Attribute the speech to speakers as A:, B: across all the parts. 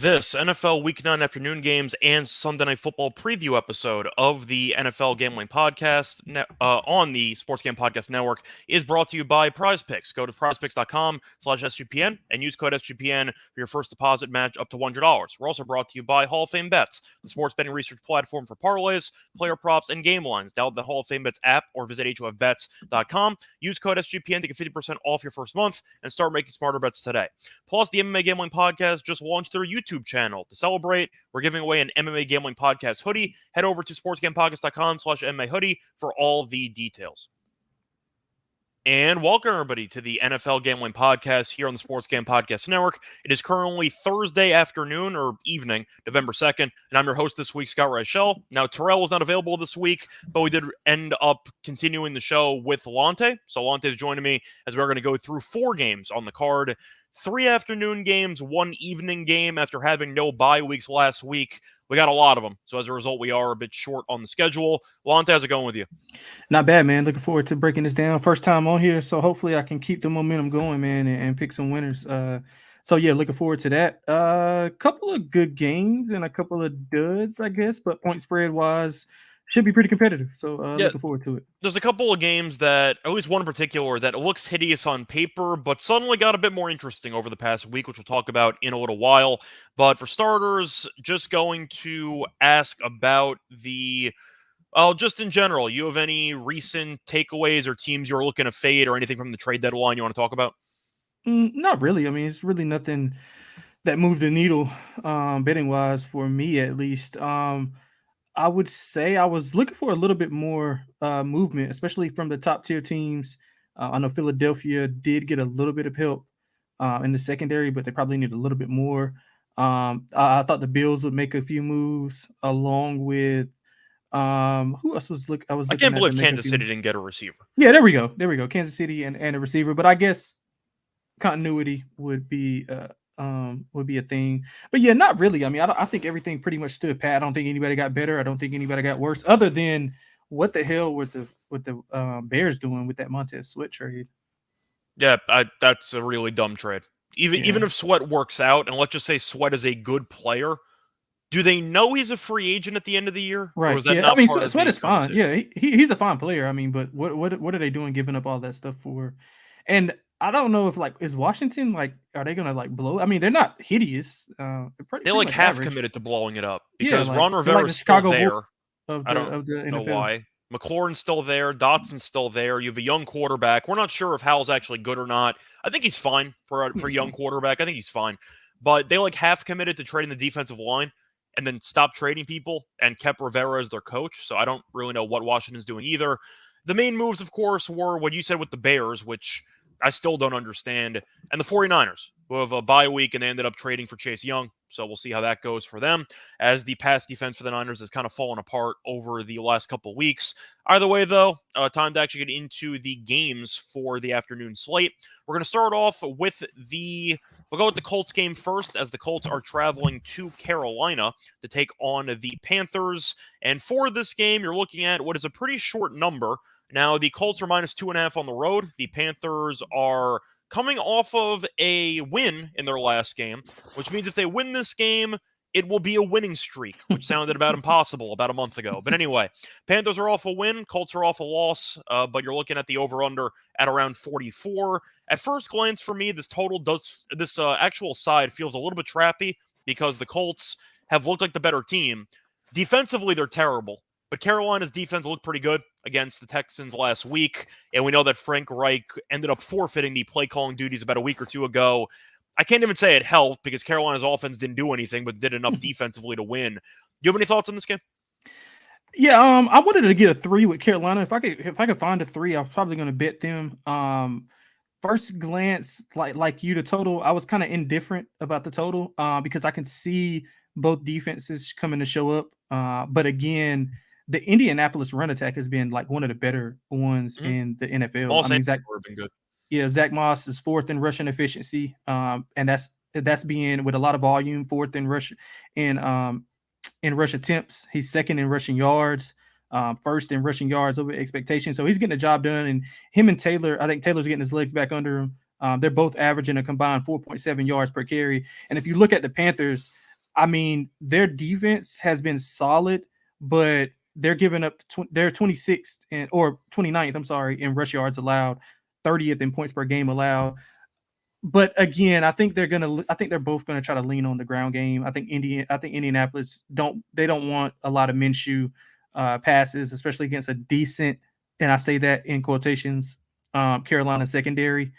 A: this NFL Week 9 afternoon games and Sunday Night Football preview episode of the NFL Gambling Podcast on the Sports Game Podcast Network is brought to you by Prize Picks. Go to prizepicks.com/SGPN and use code SGPN for your first deposit match up to $100. We're also brought to you by Hall of Fame Bets, the sports betting research platform for parlays, player props, and game lines. Download the Hall of Fame Bets app or visit HOFBets.com. Use code SGPN to get 50% off your first month and start making smarter bets today. Plus, the MMA Gambling Podcast just launched their YouTube channel. To celebrate, we're giving away an MMA Gambling Podcast hoodie. Head over to sportsgamepodcast.com/MMA hoodie for all the details. And welcome, everybody, to the NFL Gambling Podcast here on the Sports Game Podcast Network. It is currently Thursday afternoon or evening, November 2nd, and I'm your host this week, Scott Reichel. Now, Terrell was not available this week, but we did end up continuing the show with Lante. So Lante is joining me as we're going to go through 4 games on the card. 3 afternoon games, 1 evening game after having no bye weeks last week. We got a lot of them. So as a result, we are a bit short on the schedule. Lante, how's it going with you?
B: Not bad, man. Looking forward to breaking this down. First time on here, so hopefully I can keep the momentum going, man, and pick some winners. So yeah, looking forward to that. A couple of good games and a couple of duds, I guess, but point spread wise, should be pretty competitive. So looking forward to it.
A: There's a couple of games that, at least one in particular, that looks hideous on paper, but suddenly got a bit more interesting over the past week, which we'll talk about in a little while. But for starters, just going to ask about just in general, you have any recent takeaways or teams you're looking to fade or anything from the trade deadline you want to talk about?
B: Not really. I mean, it's really nothing that moved the needle betting wise for me, at least. I would say I was looking for a little bit more movement, especially from the top tier teams. I know Philadelphia did get a little bit of help in the secondary, but they probably need a little bit more. I thought the Bills would make a few moves along with who else was looking?
A: I can't believe Kansas City didn't get a receiver.
B: Yeah, there we go. Kansas City and a receiver, but I guess continuity would be a thing. But yeah, not really. I mean, I think everything pretty much stood pat. I don't think anybody got better. I don't think anybody got worse, other than what the hell with the Bears doing with that Montez Sweat trade.
A: Yeah, that's a really dumb trade. Even if Sweat works out, and let's just say Sweat is a good player, do they know he's a free agent at the end of the year?
B: Right. I mean, Sweat is fine. Yeah, he's a fine player. I mean, but what are they doing giving up all that stuff for? And I don't know if is Washington are they gonna blow? I mean, they're not hideous.
A: They're half committed to blowing it up because Ron Rivera is still there. I don't know why. McLaurin's still there. Dotson's still there. You have a young quarterback. We're not sure if Howell's actually good or not. I think he's fine for a young quarterback. I think he's fine. But they half committed to trading the defensive line and then stopped trading people and kept Rivera as their coach. So I don't really know what Washington's doing either. The main moves, of course, were what you said with the Bears, which I still don't understand. And the 49ers, who have a bye week, and they ended up trading for Chase Young. So we'll see how that goes for them, as the pass defense for the Niners has kind of fallen apart over the last couple of weeks. Either way, though, time to actually get into the games for the afternoon slate. We're going to start off with we'll go with the Colts game first, as the Colts are traveling to Carolina to take on the Panthers. And for this game, you're looking at what is a pretty short number. Now, the Colts are -2.5 on the road. The Panthers are coming off of a win in their last game, which means if they win this game, it will be a winning streak, which sounded about impossible about a month ago. But anyway, Panthers are off a win, Colts are off a loss, but you're looking at the over-under at around 44. At first glance for me, this actual side feels a little bit trappy because the Colts have looked like the better team. Defensively, they're terrible. But Carolina's defense looked pretty good against the Texans last week, and we know that Frank Reich ended up forfeiting the play-calling duties about a week or two ago. I can't even say it helped because Carolina's offense didn't do anything, but did enough defensively to win. Do you have any thoughts on this game?
B: Yeah, I wanted to get a 3 with Carolina. If I could find a 3, I was probably going to bet them. First glance, like you, the total, I was kind of indifferent about the total because I can see both defenses coming to show up. But again, the Indianapolis run attack has been one of the better ones in the NFL.
A: Zach been good.
B: Yeah, Zach Moss is 4th in rushing efficiency, and that's being with a lot of volume. 4th in rush in rush attempts. He's 2nd in rushing yards, 1st in rushing yards over expectation. So he's getting the job done. And him and Taylor, I think Taylor's getting his legs back under him. They're both averaging a combined 4.7 yards per carry. And if you look at the Panthers, I mean, their defense has been solid, but they're giving up. They're 26th or 29th. I'm sorry, in rush yards allowed, 30th in points per game allowed. But again, I think they're both gonna try to lean on the ground game. I think Indianapolis don't want a lot of Minshew passes, especially against a decent, and I say that in quotations, Carolina secondary.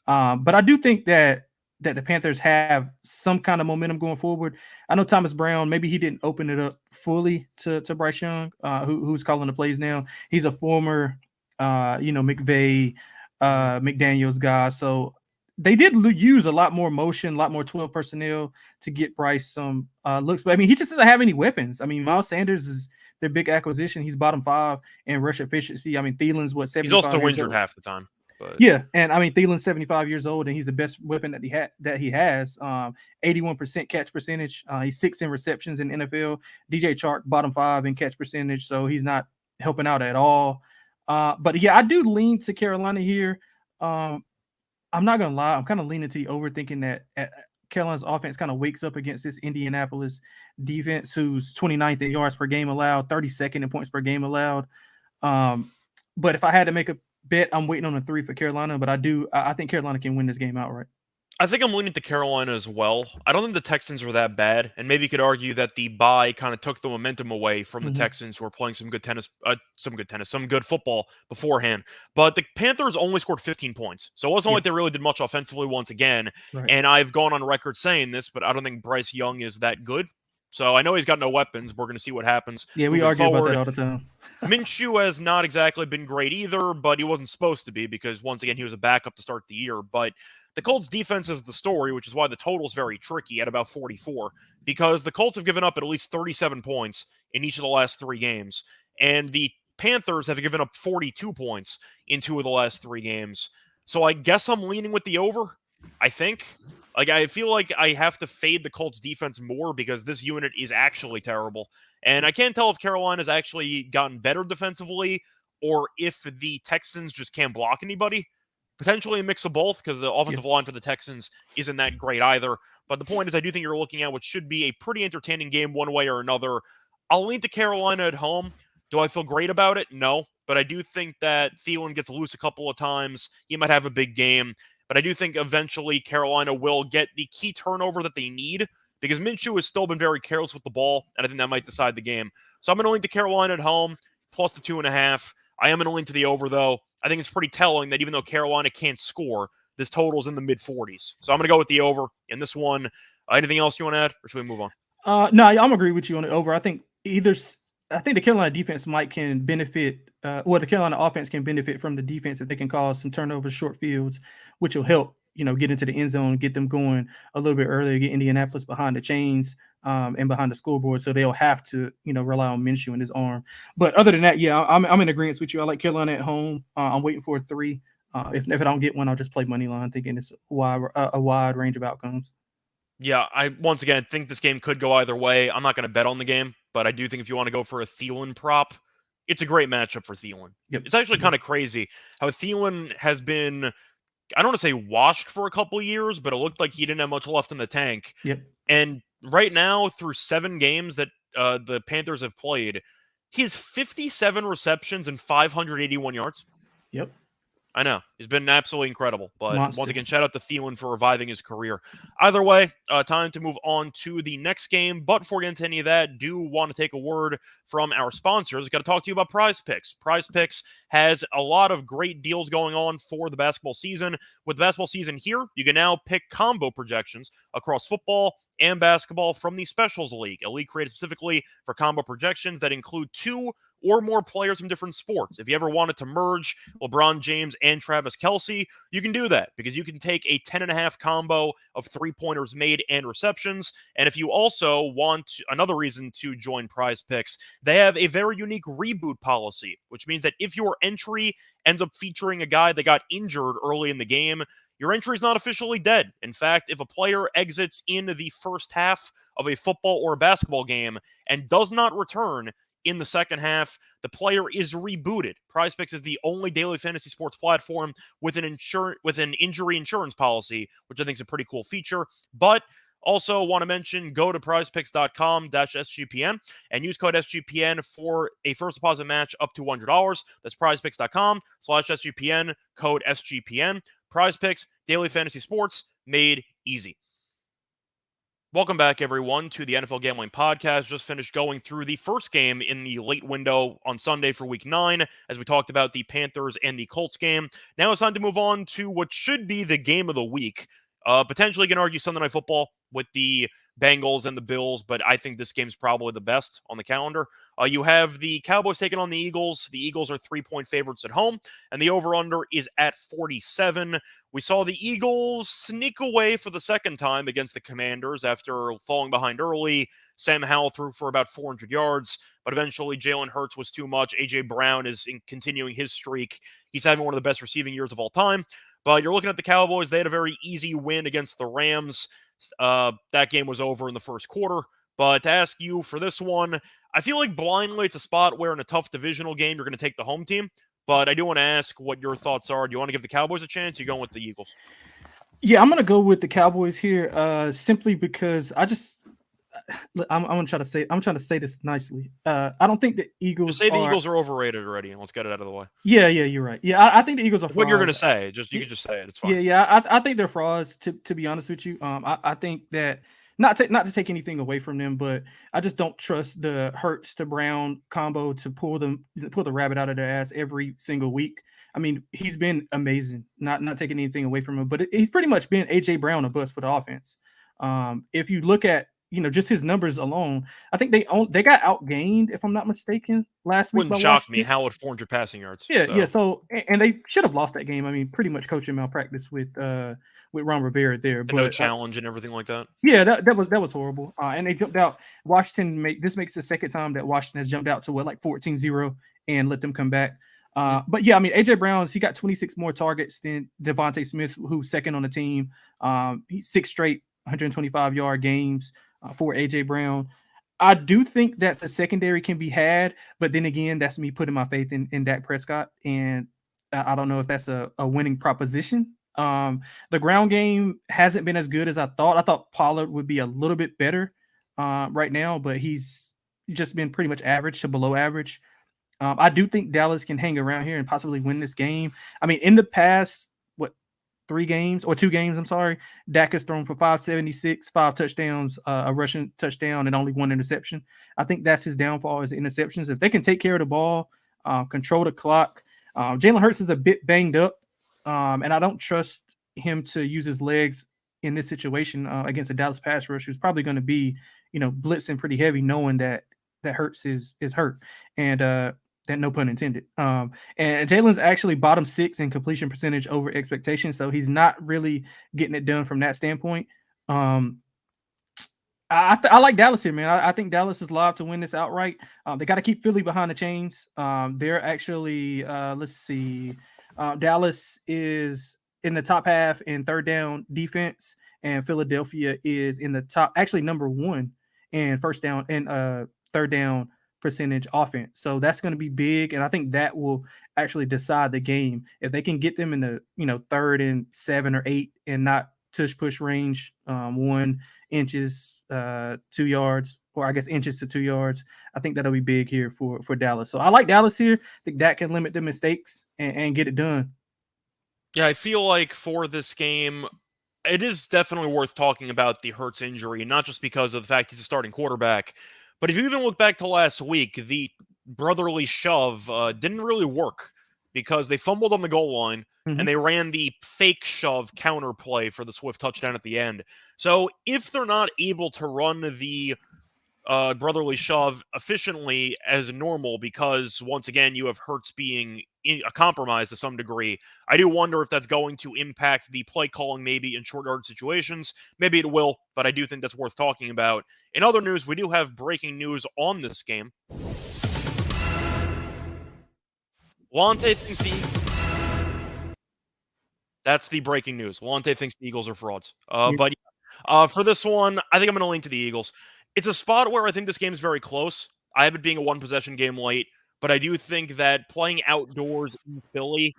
B: But I do think that the Panthers have some kind of momentum going forward. I know Thomas Brown, maybe he didn't open it up fully to Bryce Young, who's calling the plays now. He's a former, McVay, McDaniels guy, so they did use a lot more motion, a lot more 12 personnel to get Bryce some looks. But I mean, he just doesn't have any weapons. I mean, Miles Sanders is their big acquisition. He's bottom 5 in rush efficiency. I mean, Thielen's what 75.
A: He's also injured half the time. But
B: yeah, and I mean Thielen's 75 years old, and he's the best weapon that he has. 81% catch percentage. He's 6th in receptions in NFL. DJ Chark bottom 5 in catch percentage, so he's not helping out at all. But yeah, I do lean to Carolina here. I'm not gonna lie, I'm kind of leaning to the over, thinking that Carolina's offense kind of wakes up against this Indianapolis defense, who's 29th in yards per game allowed, 32nd in points per game allowed. But if I had to make a bet, I'm waiting on a 3 for Carolina, but I think Carolina can win this game outright.
A: I think I'm leaning to Carolina as well. I don't think the Texans were that bad, and maybe you could argue that the bye kind of took the momentum away from the Texans, who were playing some good football beforehand. But the Panthers only scored 15 points, so it wasn't like they really did much offensively once again. Right. And I've gone on record saying this, but I don't think Bryce Young is that good. So I know he's got no weapons. We're going to see what happens.
B: Yeah, we argue about that all the time.
A: Minshew has not exactly been great either, but he wasn't supposed to be because, once again, he was a backup to start the year. But the Colts' defense is the story, which is why the total is very tricky at about 44, because the Colts have given up at least 37 points in each of the last 3 games, and the Panthers have given up 42 points in 2 of the last 3 games. So I guess I'm leaning with the over, I think. Like, I feel like I have to fade the Colts defense more because this unit is actually terrible. And I can't tell if Carolina's actually gotten better defensively or if the Texans just can't block anybody. Potentially a mix of both because the offensive line for the Texans isn't that great either. But the point is, I do think you're looking at what should be a pretty entertaining game one way or another. I'll lean to Carolina at home. Do I feel great about it? No. But I do think that Thielen gets loose a couple of times. He might have a big game. But I do think eventually Carolina will get the key turnover that they need because Minshew has still been very careless with the ball, and I think that might decide the game. So I'm going to lean to Carolina at home, plus the 2.5. I am going to lean to the over, though. I think it's pretty telling that even though Carolina can't score, this total is in the mid-40s. So I'm going to go with the over in this one. Anything else you want to add, or should we move on?
B: No, I'm agree with you on the over. I think the Carolina defense can benefit, the Carolina offense can benefit from the defense if they can cause some turnovers, short fields, which will help, get into the end zone, get them going a little bit earlier, get Indianapolis behind the chains and behind the scoreboard. So they'll have to, rely on Minshew and his arm. But other than that, yeah, I'm in agreement with you. I like Carolina at home. I'm waiting for a 3. If I don't get one, I'll just play money line, thinking it's a wide range of outcomes.
A: Yeah, I once again think this game could go either way. I'm not going to bet on the game, but I do think if you want to go for a Thielen prop, it's a great matchup for Thielen.
B: Yep.
A: It's actually kind of crazy how Thielen has been, I don't want to say washed for a couple of years, but it looked like he didn't have much left in the tank.
B: Yep.
A: And right now, through 7 games that the Panthers have played, he has 57 receptions and 581 yards.
B: Yep.
A: I know. He's been absolutely incredible. But
B: Monster.
A: Once again, shout out to Thielen for reviving his career. Either way, time to move on to the next game. But before we get into any of that, do want to take a word from our sponsors. Got to talk to you about Prize Picks. Prize Picks has a lot of great deals going on for the basketball season. With the basketball season here, you can now pick combo projections across football and basketball from the Specials League, a league created specifically for combo projections that include 2 or more players from different sports. If you ever wanted to merge LeBron James and Travis Kelce, you can do that because you can take a 10.5 combo of 3-pointers made and receptions. And if you also want another reason to join Prize Picks, they have a very unique reboot policy, which means that if your entry ends up featuring a guy that got injured early in the game, your entry is not officially dead. In fact, if a player exits in the first half of a football or a basketball game and does not return in the second half, the player is rebooted. PrizePicks is the only daily fantasy sports platform with an injury insurance policy, which I think is a pretty cool feature. But Also, want to mention, go to prizepicks.com/SGPN and use code SGPN for a first deposit match up to $100. That's prizepicks.com/SGPN, code SGPN. Prize Picks, daily fantasy sports, made easy. Welcome back, everyone, to the NFL Gambling Podcast. Just finished going through the first game in the late window on Sunday for Week 9, as we talked about the Panthers and the Colts game. Now it's time to move on to what should be the game of the week. Potentially can argue Sunday Night Football with the Bengals and the Bills, but I think this game's probably the best on the calendar. You have the Cowboys taking on the Eagles. The Eagles are 3-point favorites at home, and the over-under is at 47. We saw the Eagles sneak away for the second time against the Commanders after falling behind early. Sam Howell threw for about 400 yards, but eventually Jalen Hurts was too much. A.J. Brown is continuing his streak. He's having one of the best receiving years of all time. But you're looking at the Cowboys. They had a very easy win against the Rams. That game was over in the first quarter. But to ask you for this one, I feel like blindly it's a spot where in a tough divisional game, you're going to take the home team. But I do want to ask what your thoughts are. Do you want to give the Cowboys a chance? Or you going with the Eagles?
B: Yeah, I'm going to go with the Cowboys here simply because I'm trying to say this nicely. I don't think the Eagles.
A: Just say the Eagles are overrated already, and let's get it out of the way.
B: Yeah, you're right. Yeah, I think the Eagles are frauds.
A: What you're going to say, you can just say it. It's fine.
B: Yeah. I think they're frauds. To be honest with you, I think that not to take anything away from them, but I just don't trust the Hurts to Brown combo to pull the rabbit out of their ass every single week. I mean, he's been amazing. Not taking anything away from him, but he's pretty much been A.J. Brown a bust for the offense. If you look at just his numbers alone, I think they got outgained, if I'm not mistaken, last week.
A: Wouldn't shock me. Howell had 400 passing yards.
B: Yeah. So and they should have lost that game. I mean, pretty much coaching malpractice with Ron Rivera there.
A: But no challenge and everything like that.
B: Yeah, that was horrible. And they jumped out. Washington this makes the second time that Washington has jumped out to 14-0 and let them come back. But yeah, I mean, A.J. Brown, he got 26 more targets than Devontae Smith, who's second on the team. He's 6 straight 125-yard games for A.J. Brown. I do think that the secondary can be had, but then again, that's me putting my faith in Dak Prescott, and I don't know if that's a winning proposition. The ground game hasn't been as good as I thought. I thought Pollard would be a little bit better right now, but he's just been pretty much average to below average. I do think Dallas can hang around here and possibly win this game. I mean, in the past, 2 games, I'm sorry, Dak has thrown for 576, 5 touchdowns, a rushing touchdown, and only 1 interception. I think that's his downfall is the interceptions. If they can take care of the ball, control the clock. Jalen Hurts is a bit banged up, and I don't trust him to use his legs in this situation against a Dallas pass rush who's probably going to be, blitzing pretty heavy, knowing that Hurts is hurt. And that no pun intended. And Jalen's actually bottom 6 in completion percentage over expectation, so he's not really getting it done from that standpoint. I like Dallas here, man. I think Dallas is live to win this outright. They got to keep Philly behind the chains. They're actually, let's see, Dallas is in the top half in third down defense, and Philadelphia is in the top, actually number 1 in first down and third down percentage offense. So that's going to be big, and I think that will actually decide the game. If they can get them in the 3rd and 7 or 8 and not tush push range 1 inches 2 yards, or I guess inches to 2 yards, I think that'll be big here for Dallas. So I like Dallas here. I think that can limit the mistakes and get it done.
A: Yeah, I feel like for this game, it is definitely worth talking about the Hurts injury, not just because of the fact he's a starting quarterback, but if you even look back to last week, the brotherly shove didn't really work because they fumbled on the goal line and they ran the fake shove counter play for the Swift touchdown at the end. So if they're not able to run the brotherly shove efficiently as normal, because once again you have Hurts being a compromise to some degree, I do wonder if that's going to impact the play calling maybe in short yard situations. Maybe it will, but I do think that's worth talking about. In other news, we do have breaking news on this game. Lante thinks that's the breaking news. Lante thinks the Eagles are frauds. But for this one, I think I'm going to lean to the Eagles. It's a spot where I think this game is very close. I have it being a 1-possession game late, but I do think that playing outdoors in Philly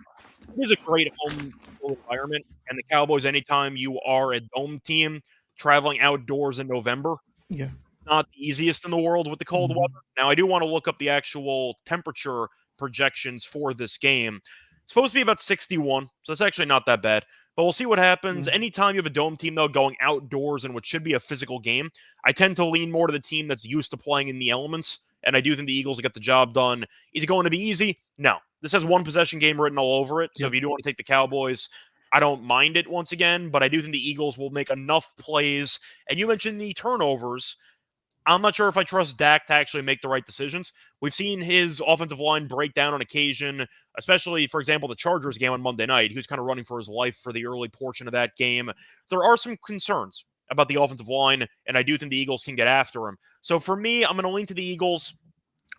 A: is a great home environment. And the Cowboys, anytime you are a dome team, traveling outdoors in November.
B: Yeah.
A: Not the easiest in the world with the cold weather. Now, I do want to look up the actual temperature projections for this game. It's supposed to be about 61, so it's actually not that bad. But we'll see what happens. Anytime you have a dome team, though, going outdoors in what should be a physical game, I tend to lean more to the team that's used to playing in the elements, and I do think the Eagles will get the job done. Is it going to be easy? No. This has one possession game written all over it, so if you do want to take the Cowboys, I don't mind it once again, but I do think the Eagles will make enough plays. And you mentioned the turnovers. I'm not sure if I trust Dak to actually make the right decisions. We've seen his offensive line break down on occasion, especially, for example, the Chargers game on Monday night. He was kind of running for his life for the early portion of that game. There are some concerns about the offensive line, and I do think the Eagles can get after him. So for me, I'm going to lean to the Eagles.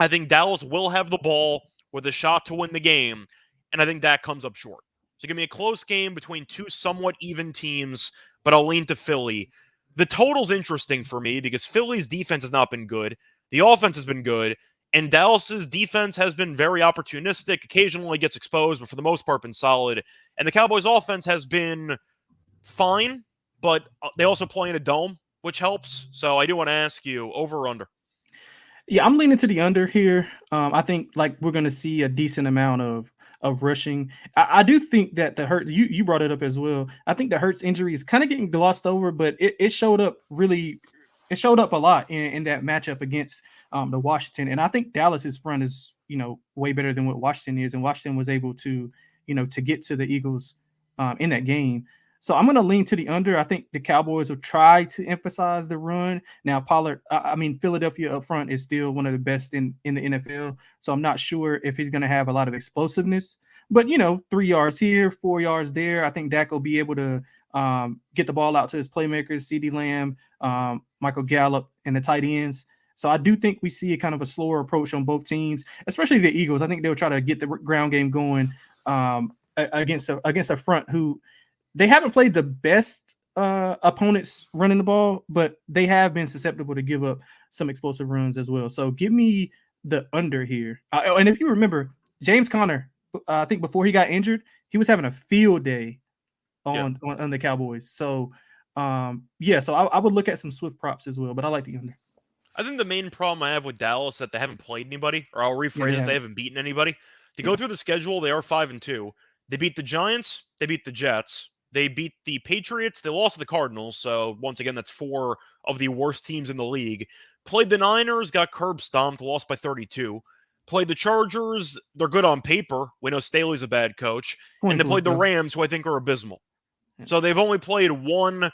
A: I think Dallas will have the ball with a shot to win the game, and I think Dak comes up short. So give me a close game between two somewhat even teams, but I'll lean to Philly. The total's interesting for me because Philly's defense has not been good. The offense has been good. And Dallas's defense has been very opportunistic, occasionally gets exposed, but for the most part been solid. And the Cowboys' offense has been fine, but they also play in a dome, which helps. So I do want to ask you, over or under?
B: Yeah, I'm leaning to the under here. I think like we're going to see a decent amount of rushing. I do think that the Hurts, you brought it up as well. I think the Hurts injury is kind of getting glossed over, but it showed up really. It showed up a lot in that matchup against the Washington, and I think Dallas's front is way better than what Washington is, and Washington was able to to get to the Eagles in that game. So I'm going to lean to the under. I think the Cowboys will try to emphasize the run. Now, Philadelphia up front is still one of the best in the NFL. So I'm not sure if he's going to have a lot of explosiveness. But, 3 yards here, 4 yards there. I think Dak will be able to get the ball out to his playmakers, CeeDee Lamb, Michael Gallup, and the tight ends. So I do think we see a kind of a slower approach on both teams, especially the Eagles. I think they'll try to get the ground game going against a front who – they haven't played the best opponents running the ball, but they have been susceptible to give up some explosive runs as well. So give me the under here. And if you remember, James Conner, I think before he got injured, he was having a field day on the Cowboys. So, so I would look at some Swift props as well, but I like the under.
A: I think the main problem I have with Dallas is that they haven't played anybody, or I'll rephrase it, they haven't beaten anybody. To go through the schedule, they are 5-2. They beat the Giants, they beat the Jets, they beat the Patriots. They lost to the Cardinals. So, once again, that's 4 of the worst teams in the league. Played the Niners, got curb stomped, lost by 32. Played the Chargers. They're good on paper. We know Staley's a bad coach. And they played the Rams, who I think are abysmal. So, they've only played one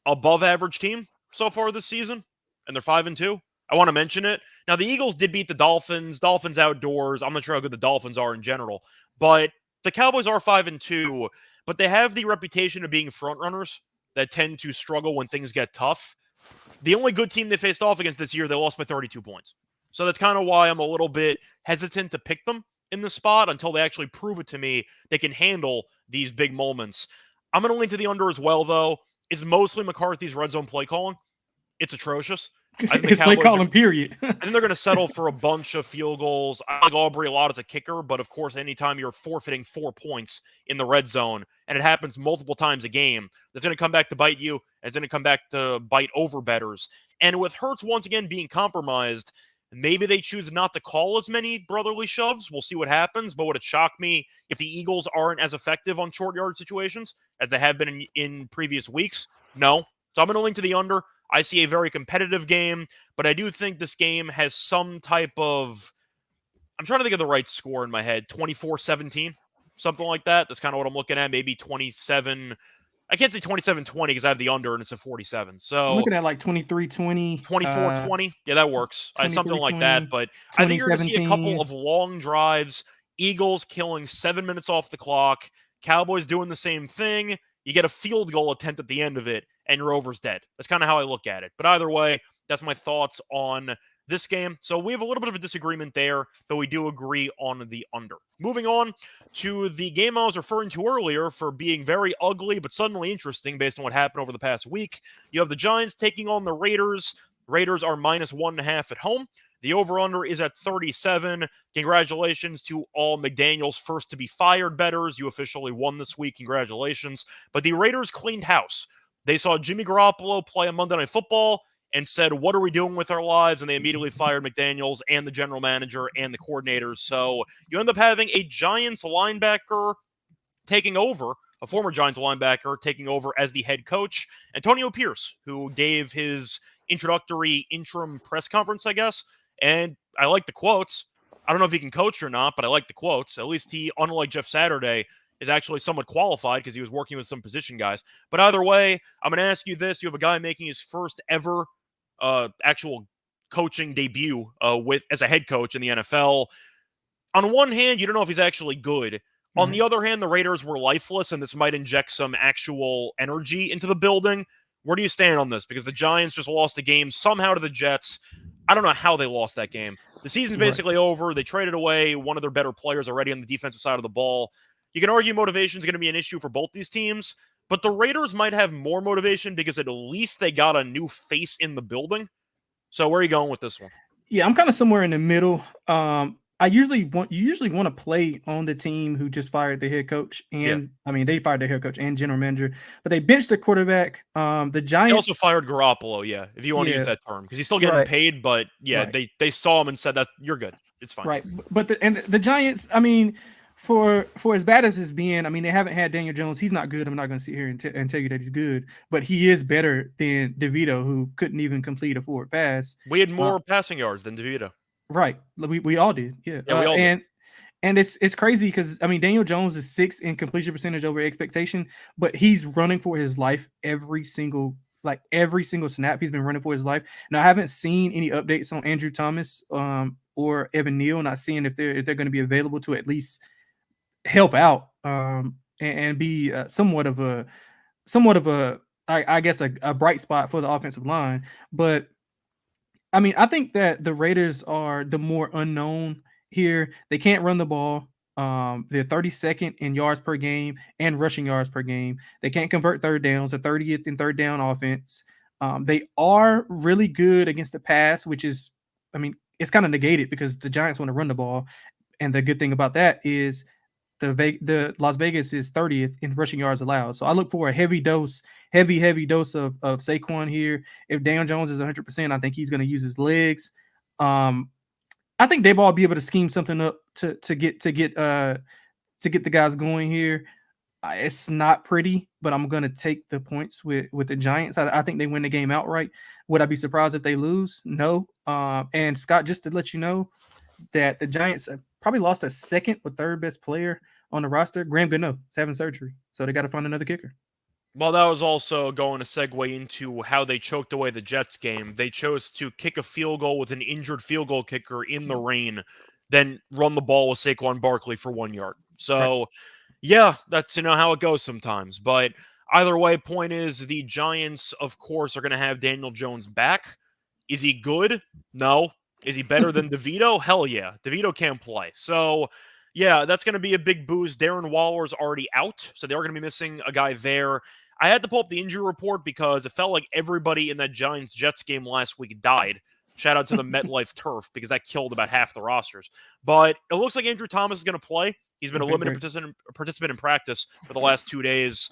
A: above-average team so far this season, and they're 5-2. I want to mention it. Now, the Eagles did beat the Dolphins. Dolphins outdoors. I'm not sure how good the Dolphins are in general. But the Cowboys are 5-2. But they have the reputation of being frontrunners that tend to struggle when things get tough. The only good team they faced off against this year, they lost by 32 points. So that's kind of why I'm a little bit hesitant to pick them in the spot until they actually prove it to me they can handle these big moments. I'm going to lean to the under as well, though. It's mostly McCarthy's red zone play calling. It's atrocious.
B: I think it's play calling, period.
A: I think they're going to settle for a bunch of field goals. I like Aubrey a lot as a kicker, but of course, anytime you're forfeiting 4 points in the red zone, and it happens multiple times a game, that's going to come back to bite you, and it's going to come back to bite over bettors. And with Hurts once again being compromised, maybe they choose not to call as many brotherly shoves. We'll see what happens, but would it shock me if the Eagles aren't as effective on short yard situations as they have been in previous weeks? No. So I'm going to link to the under. I see a very competitive game, but I do think this game has some type of, I'm trying to think of the right score in my head, 24-17, something like that. That's kind of what I'm looking at, maybe 27. I can't say 27-20 because I have the under and it's a 47. So
B: I'm looking at like 23-20.
A: 24-20. Yeah, that works. Something like that, but I think you're going to see a couple of long drives, Eagles killing 7 minutes off the clock, Cowboys doing the same thing. You get a field goal attempt at the end of it, and your over's dead. That's kind of how I look at it. But either way, that's my thoughts on this game. So we have a little bit of a disagreement there, but we do agree on the under. Moving on to the game I was referring to earlier for being very ugly, but suddenly interesting based on what happened over the past week. You have the Giants taking on the Raiders. Raiders are -1.5 at home. The over-under is at 37. Congratulations to all McDaniel's first-to-be-fired bettors. You officially won this week. Congratulations. But the Raiders cleaned house. They saw Jimmy Garoppolo play on Monday Night Football and said, what are we doing with our lives? And they immediately fired McDaniels and the general manager and the coordinators. So you end up having a Giants linebacker taking over, a former Giants linebacker taking over as the head coach, Antonio Pierce, who gave his introductory interim press conference, I guess. And I like the quotes. I don't know if he can coach or not, but I like the quotes. At least he, unlike Jeff Saturday, is actually somewhat qualified because he was working with some position guys. But either way, I'm going to ask you this. You have a guy making his first ever actual coaching debut as a head coach in the NFL. On one hand, you don't know if he's actually good. On the other hand, the Raiders were lifeless, and this might inject some actual energy into the building. Where do you stand on this? Because the Giants just lost a game somehow to the Jets. I don't know how they lost that game. The season's basically over. They traded away one of their better players already on the defensive side of the ball. You can argue motivation is going to be an issue for both these teams, but the Raiders might have more motivation because at least they got a new face in the building. So where are you going with this one?
B: Yeah, I'm kind of somewhere in the middle. You usually want to play on the team who just fired the head coach, and I mean they fired their head coach and general manager, but they benched their quarterback. The Giants
A: they also fired Garoppolo, if you want to use that term, because he's still getting paid, but they saw him and said that you're good, it's fine.
B: Right, but the Giants, I mean, for as bad as it's been, I mean they haven't had Daniel Jones. He's not good. I'm not going to sit here and tell you that he's good, but he is better than DeVito, who couldn't even complete a forward pass.
A: We had more passing yards than DeVito.
B: Right, we all did,
A: we all did.
B: And it's crazy because, I mean, Daniel Jones is 6th in completion percentage over expectation, but he's running for his life every single snap. He's been running for his life. Now, I haven't seen any updates on Andrew Thomas or Evan Neal, not seeing if they're going to be available to at least help out and be somewhat of a I guess a bright spot for the offensive line. But I mean, I think that the Raiders are the more unknown here. They can't run the ball. They're 32nd in yards per game and rushing yards per game. They can't convert third downs. They're 30th in third down offense. They are really good against the pass, which is, I mean, it's kind of negated because the Giants want to run the ball. And the good thing about that is the Las Vegas is 30th in rushing yards allowed. So I look for a heavy dose of Saquon here. If Daniel Jones is 100%, I think he's going to use his legs. I think Daboll will be able to scheme something up to get the guys going here. It's not pretty, but I'm going to take the points with the Giants. I think they win the game outright. Would I be surprised if they lose? No. And Scott, just to let you know that the Giants probably lost their second or third best player on the roster. Graham Gano is having surgery, so they got to find another kicker.
A: Well, that was also going to segue into how they choked away the Jets game. They chose to kick a field goal with an injured field goal kicker in the rain, then run the ball with Saquon Barkley for 1 yard. So, yeah, that's how it goes sometimes. But either way, point is the Giants, of course, are going to have Daniel Jones back. Is he good? No. Is he better than DeVito? Hell yeah. DeVito can't play. So, yeah, that's going to be a big boost. Darren Waller's already out, so they are going to be missing a guy there. I had to pull up the injury report because it felt like everybody in that Giants-Jets game last week died. Shout out to the MetLife turf because that killed about half the rosters. But it looks like Andrew Thomas is going to play. He's been a limited participant in practice for the last 2 days.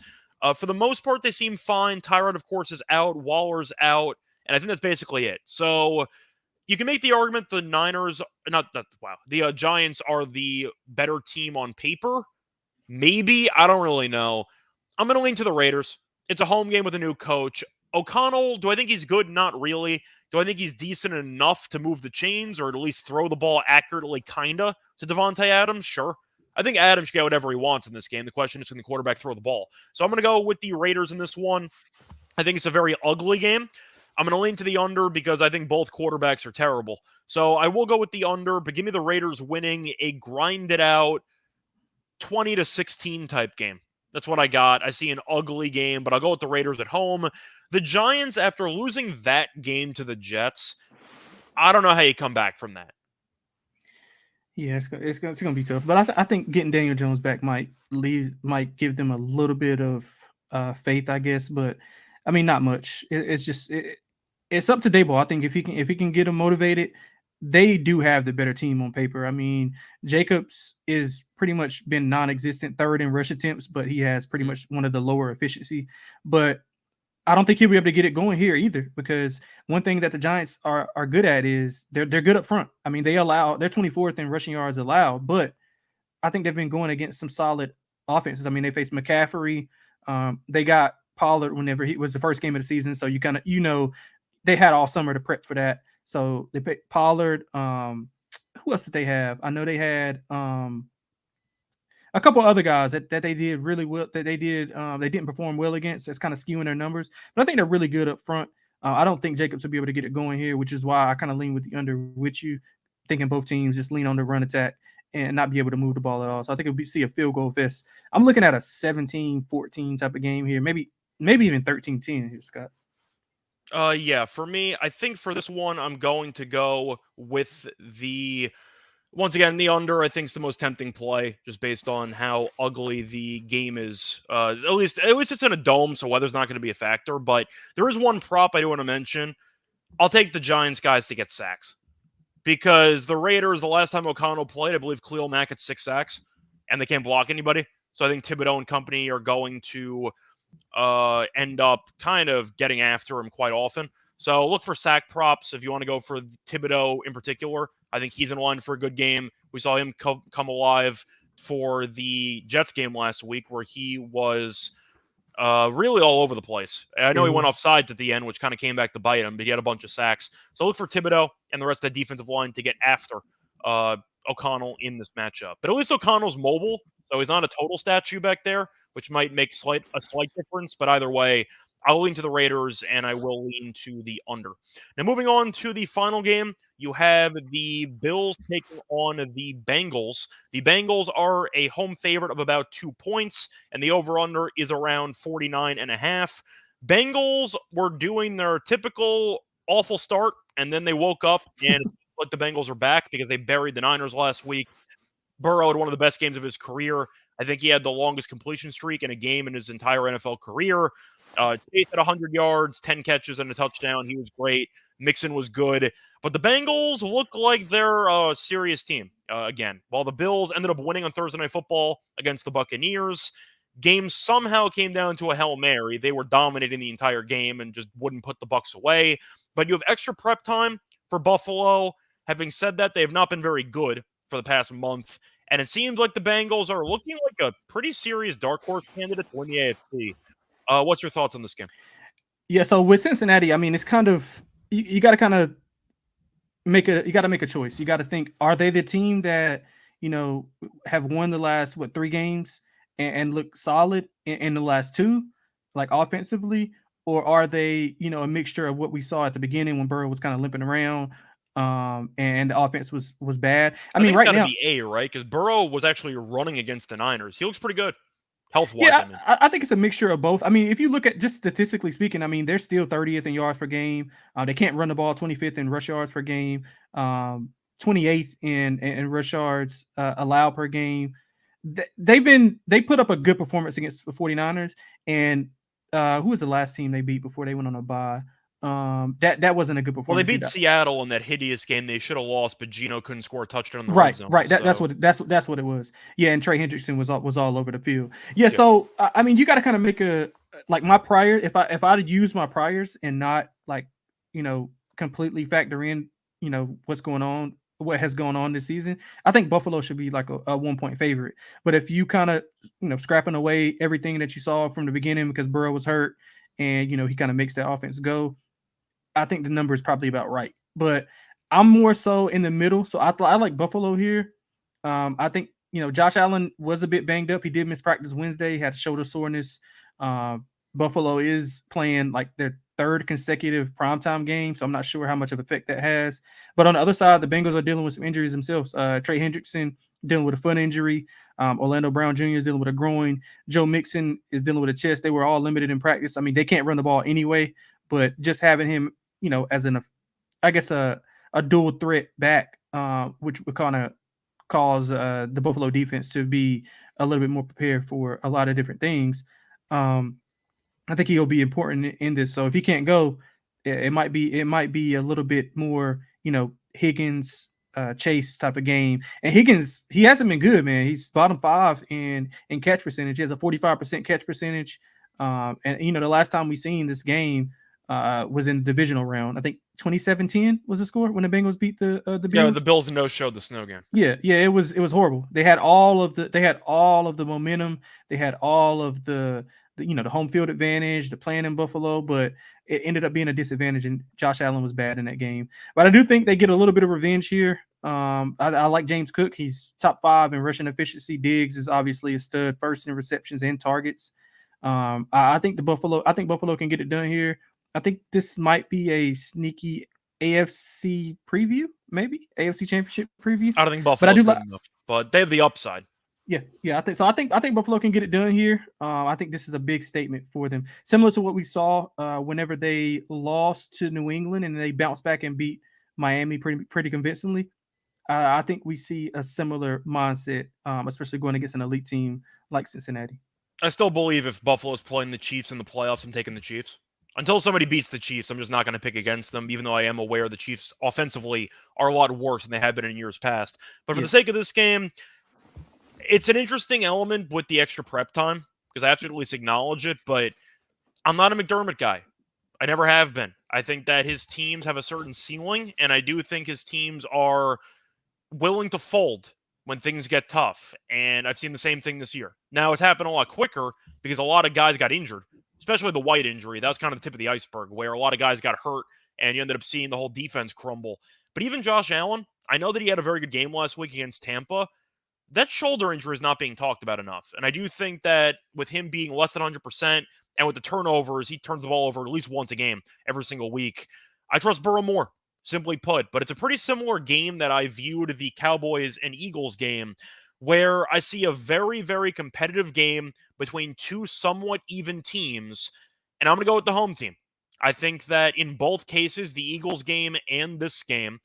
A: For the most part, they seem fine. Tyrod, of course, is out. Waller's out. And I think that's basically it. So you can make the argument the the Giants are the better team on paper. Maybe. I don't really know. I'm going to lean to the Raiders. It's a home game with a new coach. O'Connell, do I think he's good? Not really. Do I think he's decent enough to move the chains or at least throw the ball accurately, kinda, to Devontae Adams? Sure. I think Adams should get whatever he wants in this game. The question is, can the quarterback throw the ball? So I'm going to go with the Raiders in this one. I think it's a very ugly game. I'm going to lean to the under because I think both quarterbacks are terrible. So I will go with the under, but give me the Raiders winning a grinded-out 20-16 type game. That's what I got. I see an ugly game, but I'll go with the Raiders at home. The Giants, after losing that game to the Jets, I don't know how you come back from that.
B: Yeah, it's going to be tough. But I think getting Daniel Jones back might give them a little bit of faith, I guess. But, I mean, not much. It's up to Daboll. I think if he can get them motivated, they do have the better team on paper. I mean, Jacobs is pretty much been non-existent, third in rush attempts, but he has pretty much one of the lower efficiency. But I don't think he'll be able to get it going here either, because one thing that the Giants are good at is they're good up front. I mean, they're 24th in rushing yards allowed, but I think they've been going against some solid offenses. I mean, they faced McCaffrey. They got Pollard whenever he was the first game of the season, so they had all summer to prep for that. So they picked Pollard. Who else did they have? I know they had a couple other guys that they did really well, that they didn't perform well against. That's kind of skewing their numbers, but I think they're really good up front. I don't think Jacobs will be able to get it going here, which is why I kind of lean with the under with you, thinking both teams just lean on the run attack and not be able to move the ball at all. So I think we'll see a field goal fest. I'm looking at a 17-14 type of game here, maybe even 13-10 here, Scott.
A: Yeah, for me, I think for this one, I'm going to go with once again, the under, I think, is the most tempting play, just based on how ugly the game is. At least it's in a dome, so weather's not going to be a factor. But there is one prop I do want to mention. I'll take the Giants guys to get sacks, because the Raiders, the last time O'Connell played, I believe Khalil Mack had 6 sacks, and they can't block anybody. So I think Thibodeau and company are going to end up kind of getting after him quite often. So look for sack props if you want to go for Thibodeau in particular. I think he's in line for a good game. We saw him come alive for the Jets game last week, where he was really all over the place. I know he went offsides at the end, which kind of came back to bite him, but he had a bunch of sacks. So look for Thibodeau and the rest of the defensive line to get after O'Connell in this matchup. But at least O'Connell's mobile, so he's not a total statue back there, which might make a slight difference. But either way, I'll lean to the Raiders, and I will lean to the under. Now, moving on to the final game, you have the Bills taking on the Bengals. The Bengals are a home favorite of about 2 points, and the over-under is around 49.5. Bengals were doing their typical awful start, and then they woke up, and like the Bengals are back because they buried the Niners last week. Burrow had one of the best games of his career. I think he had the longest completion streak in a game in his entire NFL career. Chase had 100 yards, 10 catches, and a touchdown. He was great. Mixon was good. But the Bengals look like they're a serious team again. While the Bills ended up winning on Thursday Night Football against the Buccaneers, game somehow came down to a Hail Mary. They were dominating the entire game and just wouldn't put the Bucs away. But you have extra prep time for Buffalo. Having said that, they have not been very good for the past month. And it seems like the Bengals are looking like a pretty serious dark horse candidate to win the AFC. What's your thoughts on this game?
B: Yeah, so with Cincinnati, I mean, it's kind of you got to kind of make a choice. You got to think: are they the team that have won the last 3 games and look solid in the last 2, like offensively, or are they a mixture of what we saw at the beginning when Burrow was kind of limping around? And the offense was bad. I mean, right now,
A: be A, right? Because Burrow was actually running against the Niners. He looks pretty good. Health-wise,
B: yeah, I think it's a mixture of both. I mean, if you look at just statistically speaking, I mean, they're still 30th in yards per game. They can't run the ball, 25th in rush yards per game, 28th in rush yards allowed per game. They put up a good performance against the 49ers. And who was the last team they beat before they went on a bye? That wasn't a good performance.
A: Well, they beat Seattle in that hideous game. They should have lost, but Geno couldn't score a touchdown in the
B: red
A: zone.
B: Right. That's what it was. Yeah, and Trey Hendrickson was all over the field. Yeah. So I mean, you got to kind of make my prior. If I'd use my priors and not completely factor in what has gone on this season, I think Buffalo should be like a 1-point favorite. But if you kind of scrapping away everything that you saw from the beginning because Burrow was hurt and he kind of makes that offense go, I think the number is probably about right. But I'm more so in the middle. So I like Buffalo here. I think, Josh Allen was a bit banged up. He did miss practice Wednesday. He had shoulder soreness. Buffalo is playing like their 3rd consecutive primetime game. So I'm not sure how much of effect that has. But on the other side, the Bengals are dealing with some injuries themselves. Trey Hendrickson dealing with a foot injury. Orlando Brown Jr. is dealing with a groin. Joe Mixon is dealing with a chest. They were all limited in practice. I mean, they can't run the ball anyway. But just having him as a dual threat back, which would kind of cause the Buffalo defense to be a little bit more prepared for a lot of different things. I think he'll be important in this. So if he can't go, it might be a little bit more, Higgins, Chase type of game. And Higgins, he hasn't been good, man. He's bottom 5 in catch percentage. He has a 45% catch percentage. And the last time we seen this game was in the divisional round. I think 2017 was the score when the Bengals beat the Bills.
A: Yeah, the Bills no-showed the snow game.
B: Yeah, it was horrible. They had all of the momentum. They had all of the home field advantage, the playing in Buffalo, but it ended up being a disadvantage, and Josh Allen was bad in that game. But I do think they get a little bit of revenge here. I like James Cook. He's top 5 in rushing efficiency. Diggs is obviously a stud, first in receptions and targets. I think Buffalo can get it done here. I think this might be a sneaky AFC preview, maybe AFC Championship preview.
A: I don't think Buffalo's good enough, but they have the upside.
B: Yeah, I think so. I think Buffalo can get it done here. I think this is a big statement for them, similar to what we saw whenever they lost to New England and they bounced back and beat Miami pretty convincingly. I think we see a similar mindset, especially going against an elite team like Cincinnati.
A: I still believe if Buffalo's playing the Chiefs in the playoffs, I'm taking the Chiefs. Until somebody beats the Chiefs, I'm just not going to pick against them, even though I am aware the Chiefs offensively are a lot worse than they have been in years past. But for the sake of this game, it's an interesting element with the extra prep time, because I have to at least acknowledge it, but I'm not a McDermott guy. I never have been. I think that his teams have a certain ceiling, and I do think his teams are willing to fold when things get tough, and I've seen the same thing this year. Now, it's happened a lot quicker because a lot of guys got injured, especially the White injury. That was kind of the tip of the iceberg, where a lot of guys got hurt, and you ended up seeing the whole defense crumble. But even Josh Allen, I know that he had a very good game last week against Tampa. That shoulder injury is not being talked about enough, and I do think that with him being less than 100%, and with the turnovers, he turns the ball over at least once a game every single week. I trust Burrow more, simply put. But it's a pretty similar game that I viewed the Cowboys and Eagles game, where I see a very, very competitive game between two somewhat even teams, and I'm going to go with the home team. I think that in both cases, the Eagles game and this game,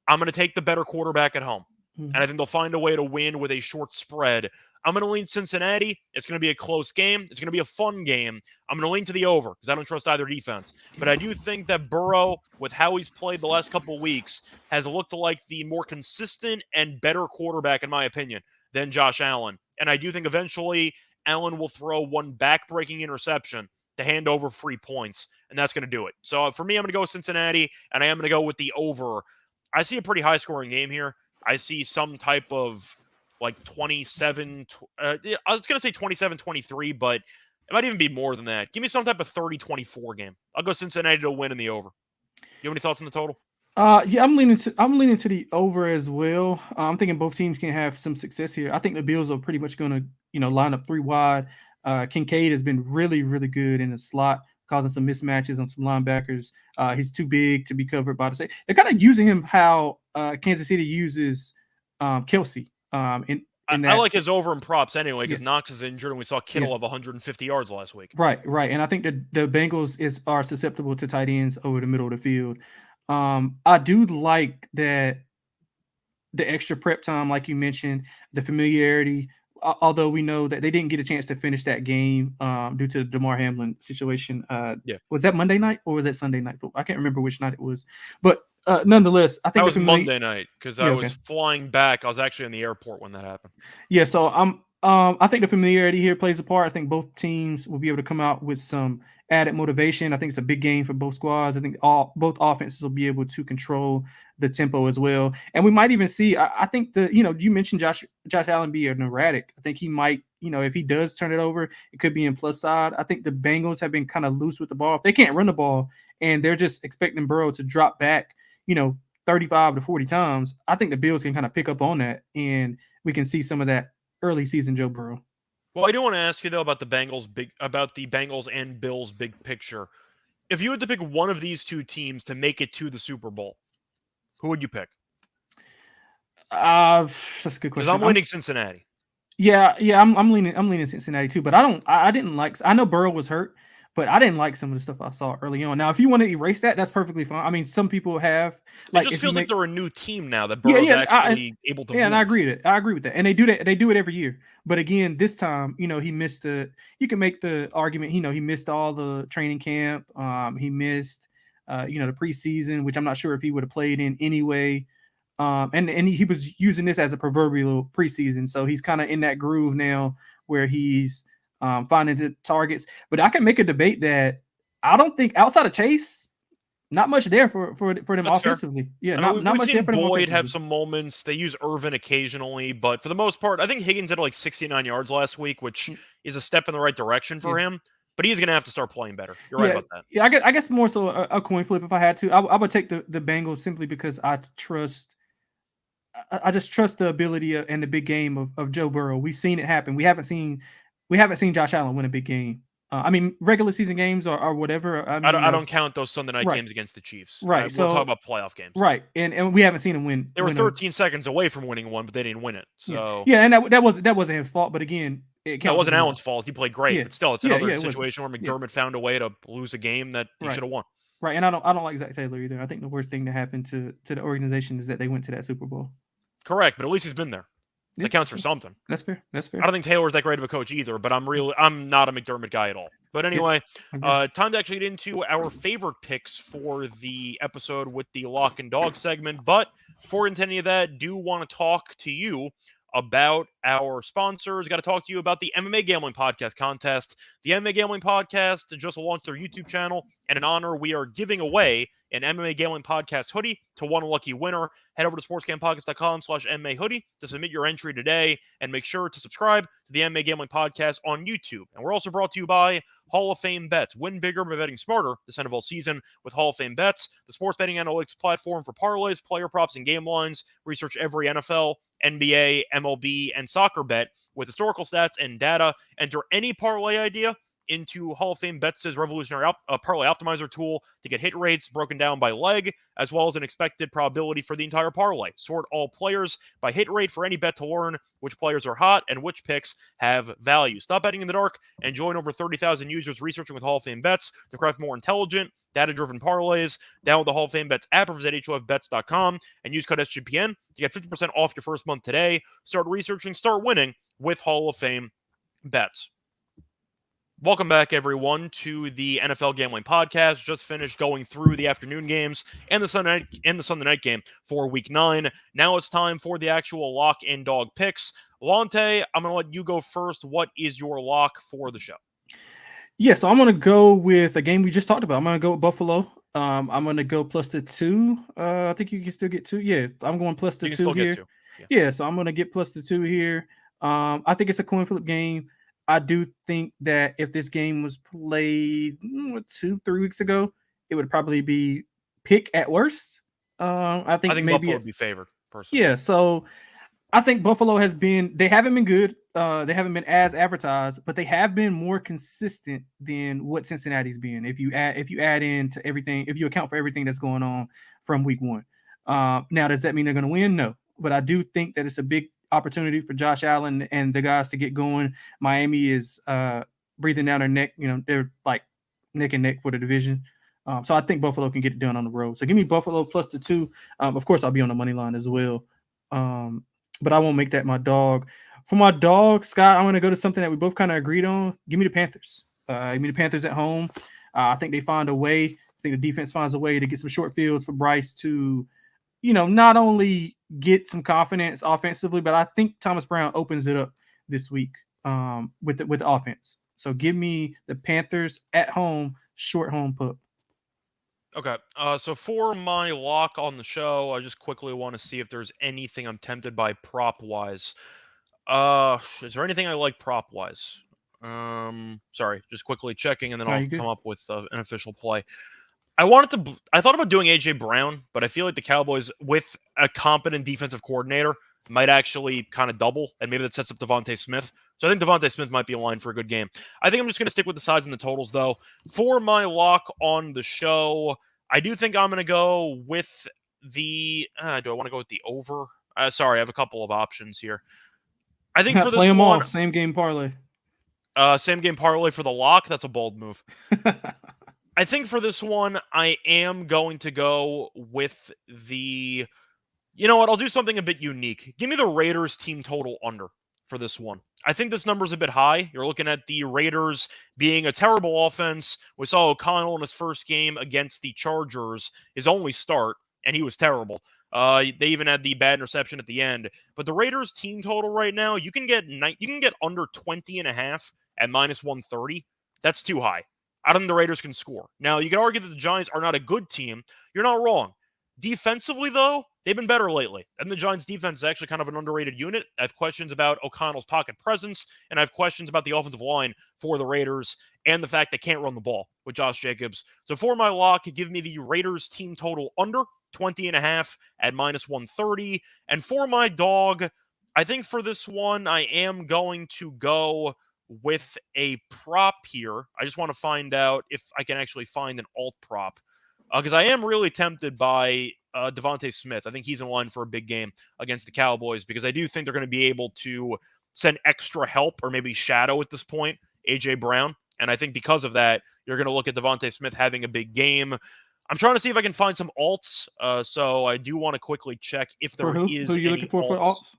A: I'm going to take the better quarterback at home. And I think they'll find a way to win with a short spread. I'm going to lean Cincinnati. It's going to be a close game. It's going to be a fun game. I'm going to lean to the over because I don't trust either defense. But I do think that Burrow, with how he's played the last couple of weeks, has looked like the more consistent and better quarterback, in my opinion, than Josh Allen. And I do think eventually Allen will throw one back-breaking interception to hand over free points, and that's going to do it. So for me, I'm going to go with Cincinnati, and I am going to go with the over. I see a pretty high-scoring game here. I see some type of like 27, I was going to say 27-23, but it might even be more than that. Give me some type of 30-24 game. I'll go Cincinnati to win in the over. You have any thoughts on the total?
B: Yeah, I'm leaning to the over as well. I'm thinking both teams can have some success here. I think the Bills are pretty much going to, line up 3 wide. Kincaid has been really, really good in the slot, causing some mismatches on some linebackers. He's too big to be covered by the safety. They're kind of using him how Kansas City uses Kelsey. I
A: like his over and props anyway because Knox is injured and we saw Kittle have 150 yards last week.
B: Right. And I think that the Bengals are susceptible to tight ends over the middle of the field. I do like that the extra prep time, like you mentioned, the familiarity. Although we know that they didn't get a chance to finish that game due to the DeMar Hamlin situation. Was that Monday night or was that Sunday night? I can't remember which night it was. But nonetheless, I think
A: that was Monday night because I was flying back. I was actually in the airport when that happened.
B: Yeah, so I think the familiarity here plays a part. I think both teams will be able to come out with some added motivation. I think it's a big game for both squads. I think both offenses will be able to control the tempo as well. And we might even see, I think you mentioned Josh Allen being erratic. I think he might, if he does turn it over, it could be in plus side. I think the Bengals have been kind of loose with the ball. If they can't run the ball and they're just expecting Burrow to drop back, 35 to 40 times, I think the Bills can kind of pick up on that and we can see some of that early season Joe Burrow.
A: Well, I do want to ask you though about the Bengals and Bills big picture. If you had to pick one of these two teams to make it to the Super Bowl, who would you pick?
B: That's a good question.
A: Because I'm leaning Cincinnati.
B: Yeah, I'm leaning Cincinnati too. But I know Burrow was hurt, but I didn't like some of the stuff I saw early on. Now, if you want to erase that, that's perfectly fine. I mean, some people have.
A: It just feels like they're a new team now that Burrow's actually able to.
B: Yeah, and I agree with that. And they do that. They do it every year. But again, this time, he missed you can make the argument, he missed all the training camp. He missed, the preseason, which I'm not sure if he would have played in anyway. And he was using this as a proverbial preseason. So he's kind of in that groove now where he's finding the targets. But I can make a debate that I don't think outside of Chase, not much there for them
A: That's
B: offensively.
A: Fair.
B: Yeah, not much there for them
A: Boyd
B: offensively.
A: have some moments. They use Irvin occasionally, but for the most part, I think Higgins had like 69 yards last week, which is a step in the right direction for him. But he's going to have to start playing better. You're right about that.
B: Yeah, I guess more so a coin flip if I had to. I would take the Bengals simply because I just trust the ability and the big game of Joe Burrow. We've seen it happen. We haven't seen Josh Allen win a big game. I mean, regular season games or whatever. I mean,
A: I don't count those Sunday night games against the Chiefs.
B: Right.
A: We're
B: so
A: talking about playoff games.
B: Right. And we haven't seen him win.
A: They were 13 seconds away from winning one, but they didn't win it. So
B: yeah, and that wasn't his fault. But again, it
A: wasn't Allen's fault. He played great, but still, it's another situation where McDermott found a way to lose a game that he should have won.
B: Right. And I don't like Zach Taylor either. I think the worst thing that happened to the organization is that they went to that Super Bowl.
A: Correct, but at least he's been there. That counts for something.
B: That's fair. I
A: don't think Taylor's that great of a coach either, but I'm not a McDermott guy at all. But anyway, time to actually get into our favorite picks for the episode with the Lock and Dog segment. But before into any of that, do want to talk to you about our sponsors. Got to talk to you about the MMA Gambling Podcast contest. The MMA Gambling Podcast just launched their YouTube channel, and in honor, we are giving away an MMA Gambling Podcast hoodie to one lucky winner. Head over to sportscampodcast.com/MMA hoodie to submit your entry today, and make sure to subscribe to the MMA Gambling Podcast on YouTube. And we're also brought to you by Hall of Fame Bets. Win bigger by betting smarter this NFL season with Hall of Fame Bets, the sports betting analytics platform for parlays, player props, and game lines. Research every NFL, NBA, MLB, and soccer bet with historical stats and data. Enter any parlay idea into Hall of Fame Bets' revolutionary parlay optimizer tool to get hit rates broken down by leg, as well as an expected probability for the entire parlay. Sort all players by hit rate for any bet to learn which players are hot and which picks have value. Stop betting in the dark and join over 30,000 users researching with Hall of Fame Bets to craft more intelligent, data-driven parlays. Download the Hall of Fame Bets app or visit HOFBets.com and use code SGPN to get 50% off your first month today. Start researching, start winning with Hall of Fame Bets. Welcome back, everyone, to the NFL Gambling Podcast. Just finished going through the afternoon games and the Sunday night game for Week 9. Now it's time for the actual lock and dog picks. Lante, I'm going to let you go first. What is your lock for the show?
B: Yeah, so I'm going to go with a game we just talked about. I'm going to go with Buffalo. I'm going to go plus the 2. I think you can still get 2. Yeah, I'm going plus the 2 here. Yeah, so I'm going to get plus the 2 here. I think it's a coin flip game. I do think that if this game was played 2-3 weeks ago, it would probably be pick at worst. I think maybe
A: Buffalo would be favored, personally.
B: Yeah, so I think Buffalo they haven't been good. They haven't been as advertised, but they have been more consistent than what Cincinnati's been. If you add in to everything, if you account for everything that's going on from Week 1. Now, does that mean they're going to win? No, but I do think that it's a big opportunity for Josh Allen and the guys to get going. Miami is breathing down their neck. They're like neck and neck for the division. So I think Buffalo can get it done on the road. So give me Buffalo plus the 2. Of course, I'll be on the money line as well. But I won't make that my dog. For my dog, Scott, I'm going to go to something that we both kind of agreed on. Give me the Panthers. Give me the Panthers at home. I think they find a way. I think the defense finds a way to get some short fields for Bryce to not only get some confidence offensively, but I think Thomas Brown opens it up this week with the offense. So give me the Panthers at home, short home pup.
A: Okay. So for my lock on the show, I just quickly want to see if there's anything I'm tempted by prop-wise. Is there anything I like prop-wise? Sorry, just quickly checking, and then I'll come up with an official play. I thought about doing A.J. Brown, but I feel like the Cowboys, with a competent defensive coordinator, might actually kind of double, and maybe that sets up Devontae Smith. So I think Devontae Smith might be in line for a good game. I think I'm just going to stick with the sides and the totals, though. For my lock on the show, I do think I'm going to go with the... do I want to go with the over? Sorry, I have a couple of options here. I think for this
B: play them
A: one...
B: all. Same game parlay.
A: Same game parlay for the lock? That's a bold move. I think for this one, I am going to go with the... You know what? I'll do something a bit unique. Give me the Raiders team total under for this one. I think this number's a bit high. You're looking at the Raiders being a terrible offense. We saw O'Connell in his first game against the Chargers, his only start, and he was terrible. They even had the bad interception at the end. But the Raiders team total right now, you can get under 20.5 at minus 130, that's too high. I don't think the Raiders can score. Now, you can argue that the Giants are not a good team. You're not wrong. Defensively, though, they've been better lately. And the Giants' defense is actually kind of an underrated unit. I have questions about O'Connell's pocket presence, and I have questions about the offensive line for the Raiders and the fact they can't run the ball with Josh Jacobs. So for my lock, give me the Raiders team total under 20.5 at minus 130. And for my dog, I think for this one, I am going to go with a prop here. I just want to find out if I can actually find an alt prop. Because I am really tempted by Devontae Smith. I think he's in line for a big game against the Cowboys because I do think they're going to be able to send extra help or maybe shadow at this point A.J. Brown. And I think because of that, you're going to look at Devontae Smith having a big game. I'm trying to see if I can find some alts. So I do want to quickly check if there is
B: who are you looking for alts?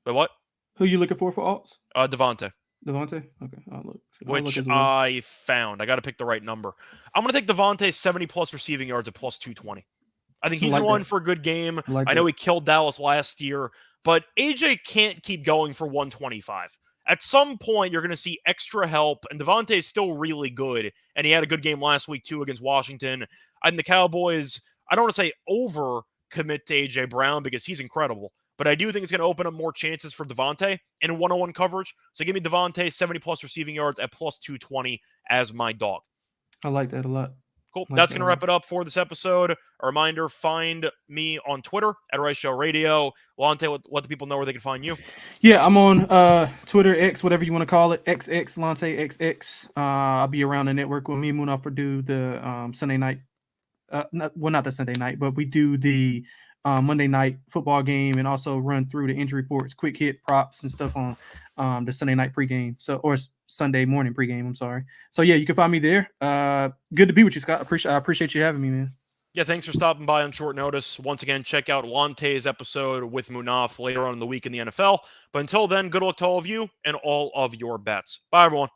A: But what?
B: Who are you looking for alts?
A: Devontae.
B: Okay, I'll look.
A: Which I found. I got to pick the right number. I'm going to take Devontae 70-plus receiving yards at plus 220. I think he's in line for a good game. I know he killed Dallas last year, but AJ can't keep going for 125. At some point, you're going to see extra help, and Devontae is still really good, and he had a good game last week, too, against Washington. And the Cowboys, I don't want to say over-commit to AJ Brown because he's incredible, but I do think it's going to open up more chances for Devontae in one-on-one coverage. So give me Devontae 70-plus receiving yards at plus 220 as my dog.
B: I like that a lot.
A: Cool. That's going to wrap it up for this episode. A reminder, find me on Twitter at Rice Show Radio. Lante, let the people know where they can find you.
B: Yeah, I'm on Twitter, X, whatever you want to call it, XX, Lante, XX. I'll be around the network when me and Munaf do the Sunday night. Not the Sunday night, but we do the Monday night football game and also run through the injury reports, quick hit props and stuff on the Sunday night pregame. Or Sunday morning pregame. I'm sorry. So yeah, you can find me there. Good to be with you, Scott. I appreciate you having me, man.
A: Yeah, thanks for stopping by on short notice. Once again, check out Lante's episode with Munaf later on in the week in the NFL. But until then, good luck to all of you and all of your bets. Bye, everyone.